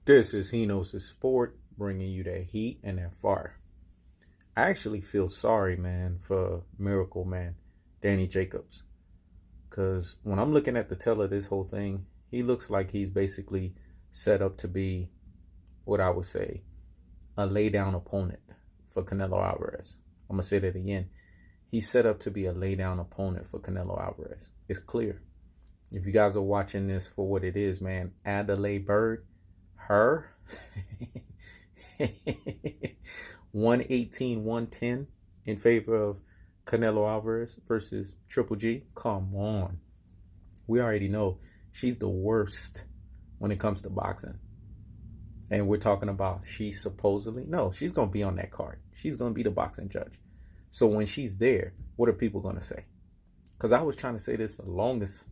This is He Knows His Sport, bringing you that heat and that fire. I actually feel sorry, man, for Miracle Man, Danny Jacobs. Because when I'm looking at the tail of this whole thing, he looks like he's basically set up to be what I would say a lay down opponent for Canelo Alvarez. I'm going to say that again. He's set up to be a lay down opponent for Canelo Alvarez. It's clear. If you guys are watching this for what it is, man, Adelaide Bird, her 118, 110 in favor of Canelo Alvarez versus Triple G. Come on. We already know she's the worst when it comes to boxing. And we're talking about she's supposedly, no, she's going to be on that card. She's going to be the boxing judge. So when she's there, what are people going to say? Because I was trying to say this the longest.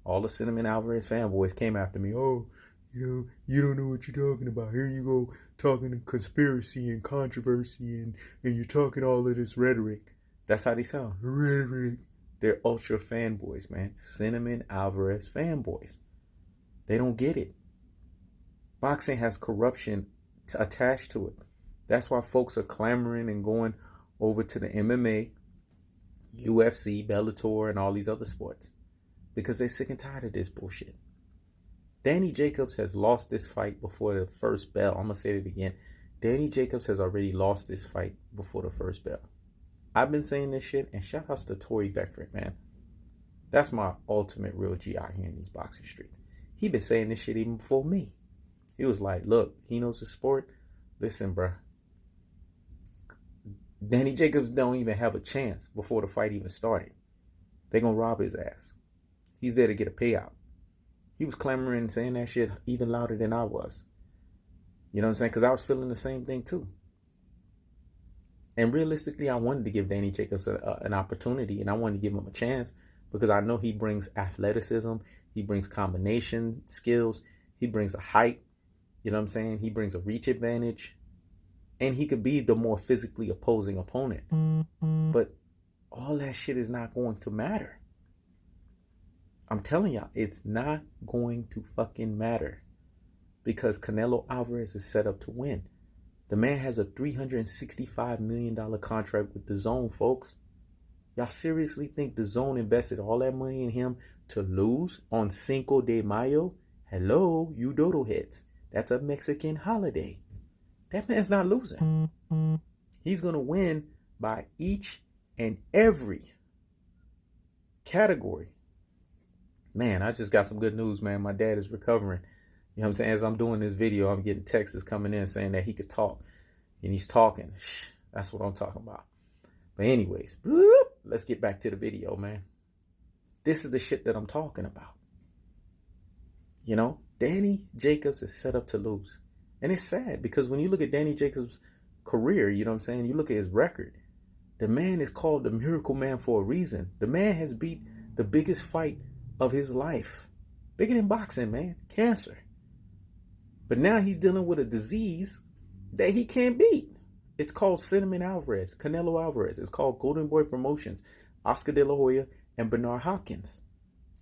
All the Cinnamon Alvarez fanboys came after me. Oh, you don't know what you're talking about. Here you go talking conspiracy and controversy and you're talking all of this rhetoric. That's how they sound. Rhetoric. They're ultra fanboys, man. Cinnamon Alvarez fanboys. They don't get it. Boxing has corruption attached to it. That's why folks are clamoring and going over to the MMA, UFC, Bellator, and all these other sports. Because they're sick and tired of this bullshit. Danny Jacobs has lost this fight before the first bell. I'm going to say it again. Danny Jacobs has already lost this fight before the first bell. I've been saying this shit, and shout outs to Tory Beckford, man. That's my ultimate real G out here in these boxing streets. He been saying this shit even before me. He was like, look, he knows the sport. Listen, bruh. Danny Jacobs don't even have a chance before the fight even started. They're going to rob his ass. He's there to get a payout. He was clamoring and saying that shit even louder than I was. You know what I'm saying? Because I was feeling the same thing too. And realistically, I wanted to give Danny Jacobs an opportunity, and I wanted to give him a chance because I know he brings athleticism. He brings combination skills. He brings a height. You know what I'm saying? He brings a reach advantage. And he could be the more physically opposing opponent. But all that shit is not going to matter. I'm telling y'all, it's not going to fucking matter. Because Canelo Alvarez is set up to win. The man has a $365 million contract with DAZN, folks. Y'all seriously think DAZN invested all that money in him to lose on Cinco de Mayo? Hello, you dodo heads. That's a Mexican holiday. That man's not losing. He's going to win by each and every category. Man, I just got some good news, man. My dad is recovering. You know what I'm saying? As I'm doing this video, I'm getting texts coming in saying that he could talk. And he's talking. That's what I'm talking about. But anyways, let's get back to the video, man. This is the shit that I'm talking about. You know, Danny Jacobs is set up to lose. And it's sad because when you look at Danny Jacobs' career, you know what I'm saying? You look at his record. The man is called the Miracle Man for a reason. The man has beat the biggest fight of his life. Bigger than boxing, man. Cancer. But now he's dealing with a disease that he can't beat. It's called Cinnamon Alvarez, Canelo Alvarez. It's called Golden Boy Promotions, Oscar De La Hoya, and Bernard Hopkins.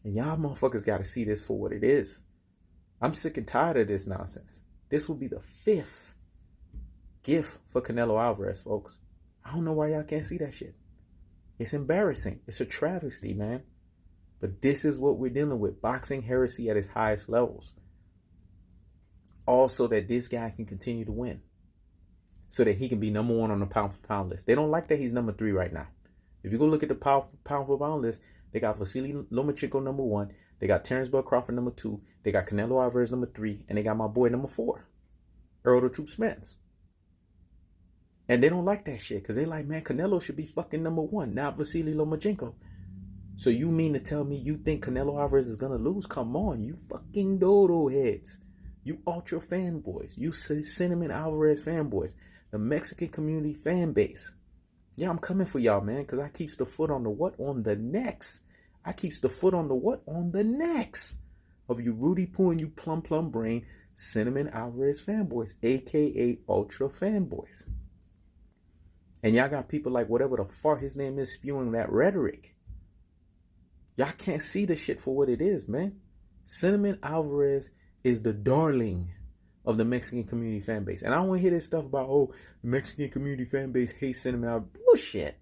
And y'all motherfuckers got to see this for what it is. I'm sick and tired of this nonsense. This will be the 5th gift for Canelo Alvarez, folks. I don't know why y'all can't see that shit. It's embarrassing. It's a travesty, man. But this is what we're dealing with. Boxing heresy at its highest levels. Also that this guy can continue to win. So that he can be number 1 on the pound for pound list. They don't like that he's number 3 right now. If you go look at the pound for pound list, they got Vasily Lomachenko number 1. They got Terrence Bud Crawford number 2. They got Canelo Alvarez number 3. And they got my boy number 4. Earl the Troop Spence. And they don't like that shit. Because they like, man, Canelo should be fucking number 1. Not Vasily Lomachenko. So you mean to tell me you think Canelo Alvarez is going to lose? Come on, you fucking dodo heads. You ultra fanboys. You Cinnamon Alvarez fanboys. The Mexican community fan base. Yeah, I'm coming for y'all, man. Because I keeps the foot on the what? On the necks. I keeps the foot on the what? On the necks of you Rudy Poo and you plum brain Cinnamon Alvarez fanboys, a.k.a. ultra fanboys. And y'all got people like whatever the fuck his name is spewing that rhetoric. Y'all can't see the shit for what it is, man. Cinnamon Alvarez is the darling of the Mexican community fan base. And I don't want to hear this stuff about, oh, the Mexican community fan base hates Cinnamon Alvarez. Bullshit.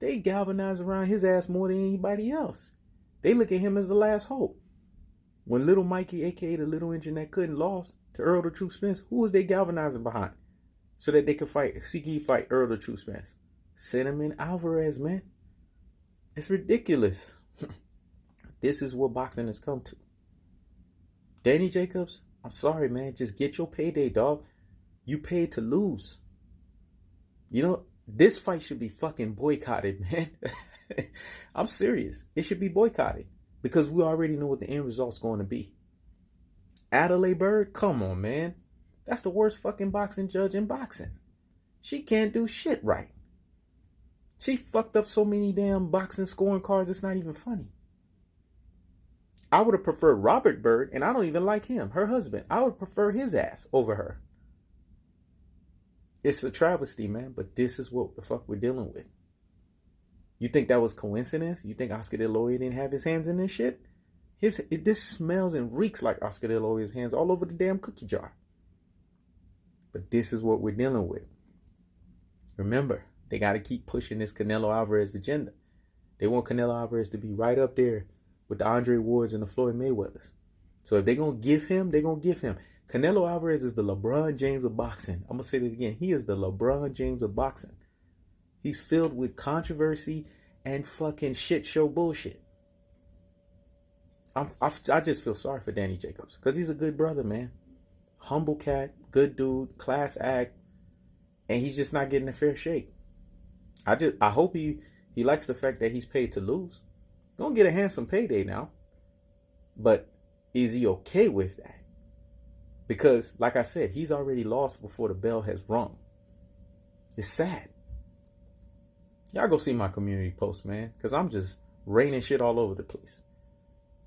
They galvanize around his ass more than anybody else. They look at him as the last hope. When Little Mikey, a.k.a. the little engine that couldn't, lost to Earl the True Spence, who was they galvanizing behind? So that they could fight, Siki fight Earl the True Spence. Cinnamon Alvarez, man. It's ridiculous. This is what boxing has come to. Danny Jacobs, I'm sorry, man. Just get your payday, dog. You paid to lose. You know, this fight should be fucking boycotted, man. I'm serious. It should be boycotted because we already know what the end result's going to be. Adelaide Bird, come on, man. That's the worst fucking boxing judge in boxing. She can't do shit right. She fucked up so many damn boxing scoring cards, it's not even funny. I would have preferred Robert Bird, and I don't even like him, her husband. I would prefer his ass over her. It's a travesty, man, but this is what the fuck we're dealing with. You think that was coincidence? You think Oscar De La Hoya didn't have his hands in this shit? This smells and reeks like Oscar De La Hoya's hands all over the damn cookie jar. But this is what we're dealing with. Remember, they got to keep pushing this Canelo Alvarez agenda. They want Canelo Alvarez to be right up there with the Andre Wards and the Floyd Mayweathers. So if they're going to give him, they're going to give him. Canelo Alvarez is the LeBron James of boxing. I'm going to say that again. He is the LeBron James of boxing. He's filled with controversy and fucking shit show bullshit. I just feel sorry for Danny Jacobs because he's a good brother, man. Humble cat, good dude, class act, and he's just not getting a fair shake. I hope he likes the fact that he's paid to lose. Gonna get a handsome payday now. But is he okay with that? Because, like I said, he's already lost before the bell has rung. It's sad. Y'all go see my community post, man. Because I'm just raining shit all over the place.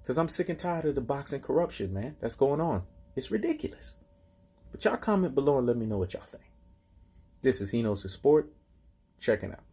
Because I'm sick and tired of the boxing corruption, man. That's going on. It's ridiculous. But y'all comment below and let me know what y'all think. This is He Knows His Sport. Checking out.